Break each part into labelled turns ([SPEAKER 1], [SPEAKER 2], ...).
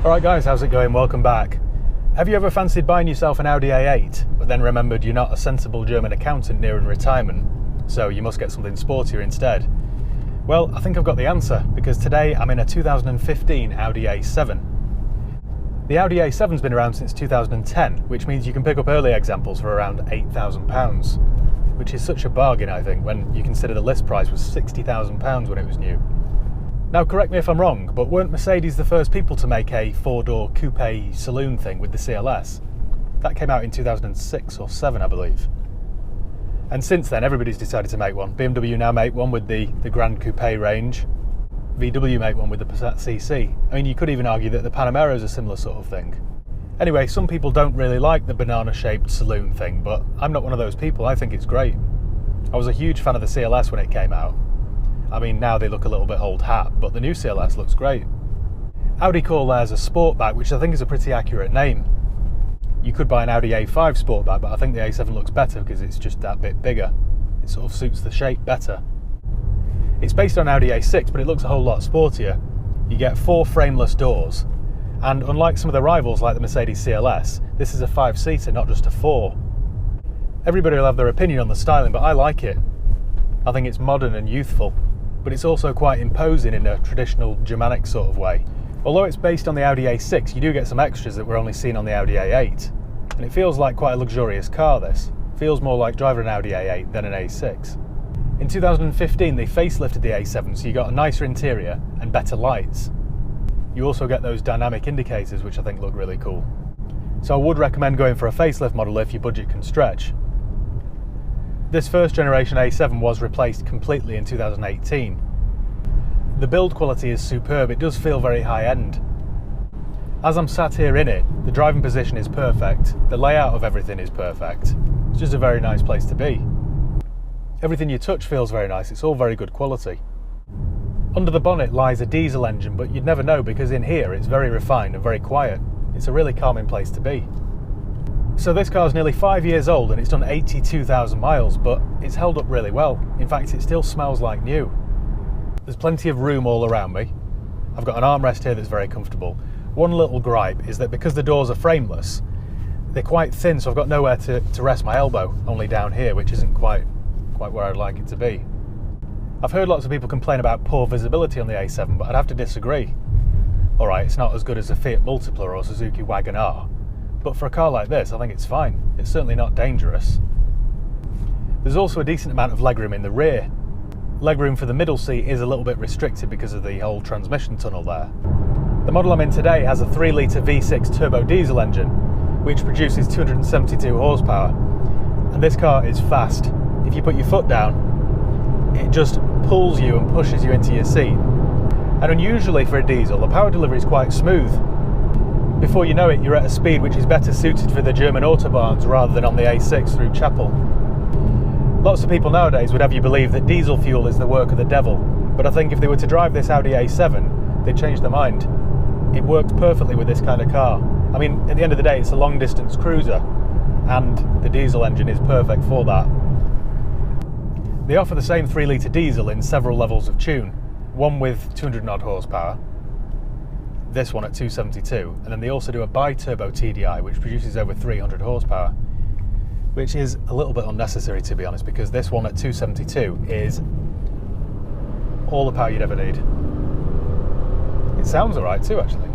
[SPEAKER 1] Alright guys, how's it going? Welcome back. Have you ever fancied buying yourself an Audi A8, but then remembered you're not a sensible German accountant nearing retirement, so you must get something sportier instead? Well, I think I've got the answer, because today I'm in a 2015 Audi A7. The Audi A7's been around since 2010, which means you can pick up early examples for around £8,000, which is such a bargain, I think, when you consider the list price was £60,000 when it was new. Now, correct me if I'm wrong, but weren't Mercedes the first people to make a four-door coupe saloon thing with the CLS? That came out in 2006 or 7, I believe. And since then, everybody's decided to make one. BMW now make one with the Grand Coupe range. VW make one with the Passat CC. I mean, you could even argue that the Panamera is a similar sort of thing. Anyway, some people don't really like the banana-shaped saloon thing, but I'm not one of those people. I think it's great. I was a huge fan of the CLS when it came out. I mean, now they look a little bit old hat, but the new CLS looks great. Audi call theirs a Sportback, which I think is a pretty accurate name. You could buy an Audi A5 Sportback, but I think the A7 looks better because it's just that bit bigger. It sort of suits the shape better. It's based on Audi A6, but it looks a whole lot sportier. You get 4 frameless doors, and unlike some of the rivals like the Mercedes CLS, this is a 5-seater, not just a 4. Everybody will have their opinion on the styling, but I like it. I think it's modern and youthful, but it's also quite imposing in a traditional Germanic sort of way. Although it's based on the Audi A6, you do get some extras that were only seen on the Audi A8, and it feels like quite a luxurious car, this. Feels more like driving an Audi A8 than an A6. In 2015 they facelifted the A7, so you got a nicer interior and better lights. You also get those dynamic indicators, which I think look really cool. So I would recommend going for a facelift model if your budget can stretch. This first generation A7 was replaced completely in 2018. The build quality is superb, it does feel very high-end. As I'm sat here in it, the driving position is perfect, the layout of everything is perfect. It's just a very nice place to be. Everything you touch feels very nice, it's all very good quality. Under the bonnet lies a diesel engine, but you'd never know because in here it's very refined and very quiet. It's a really calming place to be. So this car's nearly 5 years old and it's done 82,000 miles, but it's held up really well. In fact, it still smells like new. There's plenty of room all around me. I've got an armrest here that's very comfortable. One little gripe is that because the doors are frameless, they're quite thin, so I've got nowhere to rest my elbow, only down here, which isn't quite where I'd like it to be. I've heard lots of people complain about poor visibility on the A7, but I'd have to disagree. Alright, it's not as good as a Fiat Multipla or a Suzuki Wagon-R, but for a car like this, I think it's fine. It's certainly not dangerous. There's also a decent amount of legroom in the rear. Legroom for the middle seat is a little bit restricted because of the whole transmission tunnel there. The model I'm in today has a 3-litre V6 turbo diesel engine, which produces 272 horsepower. And this car is fast. If you put your foot down, it just pulls you and pushes you into your seat. And unusually for a diesel, the power delivery is quite smooth. Before you know it, you're at a speed which is better suited for the German autobahns rather than on the A6 through Chapel. Lots of people nowadays would have you believe that diesel fuel is the work of the devil, but I think if they were to drive this Audi A7, they'd change their mind. It works perfectly with this kind of car. I mean, at the end of the day, it's a long-distance cruiser, and the diesel engine is perfect for that. They offer the same 3-litre diesel in several levels of tune, one with 200 odd horsepower, this one at 272, and then they also do a bi-turbo TDI which produces over 300 horsepower, which is a little bit unnecessary to be honest, because this one at 272 is all the power you'd ever need. It sounds alright too actually.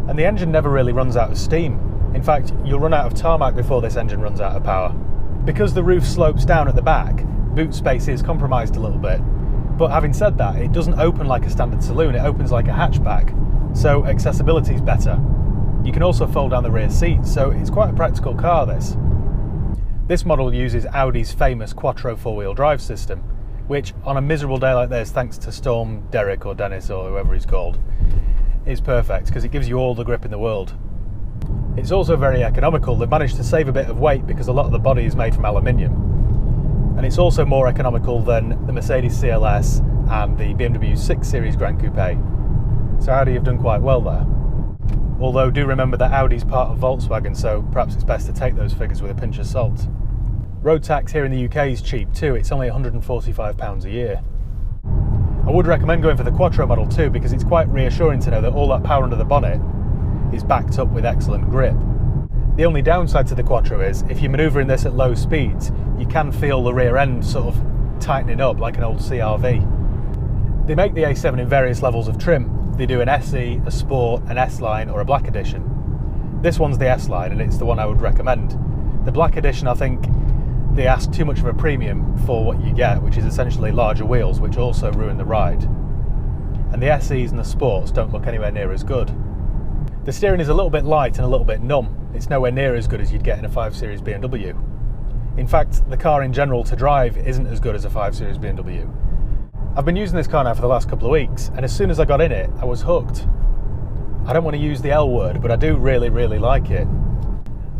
[SPEAKER 1] And the engine never really runs out of steam. In fact, you'll run out of tarmac before this engine runs out of power. Because the roof slopes down at the back, boot space is compromised a little bit. But having said that, it doesn't open like a standard saloon, it opens like a hatchback, so accessibility is better. You can also fold down the rear seat, so it's quite a practical car, this. This model uses Audi's famous Quattro 4-wheel drive system, which on a miserable day like this, thanks to Storm Derek or Dennis or whoever he's called, is perfect because it gives you all the grip in the world. It's also very economical. They've managed to save a bit of weight because a lot of the body is made from aluminium. And it's also more economical than the Mercedes CLS and the BMW 6 Series Grand Coupe. So Audi have done quite well there. Although do remember that Audi's part of Volkswagen, so perhaps it's best to take those figures with a pinch of salt. Road tax here in the UK is cheap too, it's only £145 a year. I would recommend going for the Quattro model too, because it's quite reassuring to know that all that power under the bonnet is backed up with excellent grip. The only downside to the Quattro is, if you're manoeuvring this at low speeds, you can feel the rear end sort of tightening up like an old CR-V. They make the A7 in various levels of trim. They do an SE, a Sport, an S-Line or a Black Edition. This one's the S-Line and it's the one I would recommend. The Black Edition, I think they ask too much of a premium for what you get, which is essentially larger wheels, which also ruin the ride. And the SEs and the Sports don't look anywhere near as good. The steering is a little bit light and a little bit numb. It's nowhere near as good as you'd get in a 5 Series BMW. In fact, the car in general to drive isn't as good as a 5 Series BMW. I've been using this car now for the last couple of weeks, and as soon as I got in it, I was hooked. I don't want to use the L word, but I do really, really like it.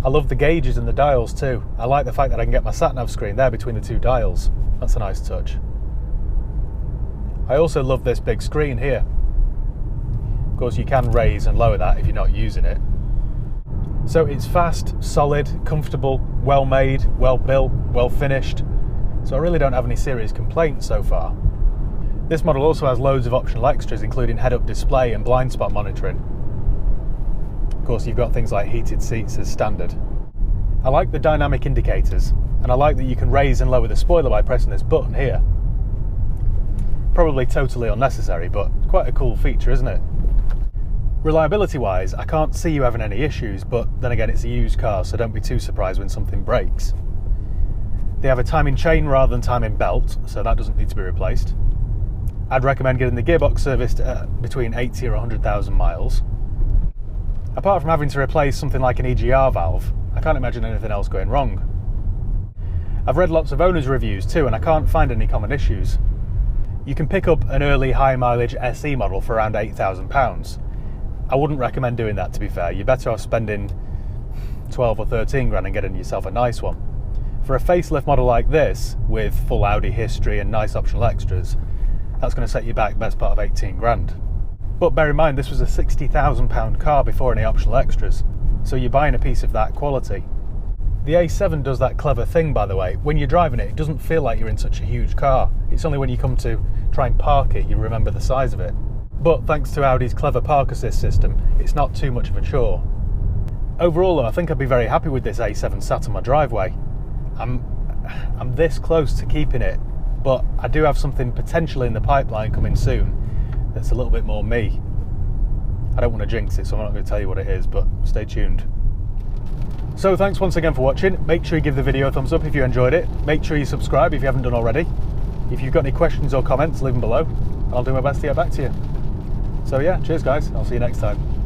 [SPEAKER 1] I love the gauges and the dials too. I like the fact that I can get my sat-nav screen there between the two dials. That's a nice touch. I also love this big screen here. Of course, you can raise and lower that if you're not using it. So it's fast, solid, comfortable, well made, well built, well finished. So I really don't have any serious complaints so far. This model also has loads of optional extras, including head-up display and blind spot monitoring. Of course, you've got things like heated seats as standard. I like the dynamic indicators, and I like that you can raise and lower the spoiler by pressing this button here. Probably totally unnecessary, but quite a cool feature, isn't it? Reliability-wise, I can't see you having any issues, but then again, it's a used car, so don't be too surprised when something breaks. They have a timing chain rather than timing belt, so that doesn't need to be replaced. I'd recommend getting the gearbox serviced at between 80 or 100,000 miles. Apart from having to replace something like an EGR valve, I can't imagine anything else going wrong. I've read lots of owners' reviews too, and I can't find any common issues. You can pick up an early high mileage SE model for around £8,000. I wouldn't recommend doing that, to be fair. You're better off spending 12 or 13 grand and getting yourself a nice one. For a facelift model like this, with full Audi history and nice optional extras, that's going to set you back best part of 18 grand. But bear in mind, this was a £60,000 car before any optional extras, so you're buying a piece of that quality. The A7 does that clever thing, by the way. When you're driving it, it doesn't feel like you're in such a huge car. It's only when you come to try and park it, you remember the size of it. But thanks to Audi's clever park assist system, it's not too much of a chore. Overall though, I think I'd be very happy with this A7 sat on my driveway. I'm this close to keeping it, but I do have something potentially in the pipeline coming soon that's a little bit more me. I don't want to jinx it, so I'm not going to tell you what it is, but stay tuned. So thanks once again for watching. Make sure you give the video a thumbs up if you enjoyed it. Make sure you subscribe if you haven't done already. If you've got any questions or comments, leave them below. I'll do my best to get back to you. So yeah, cheers guys, I'll see you next time.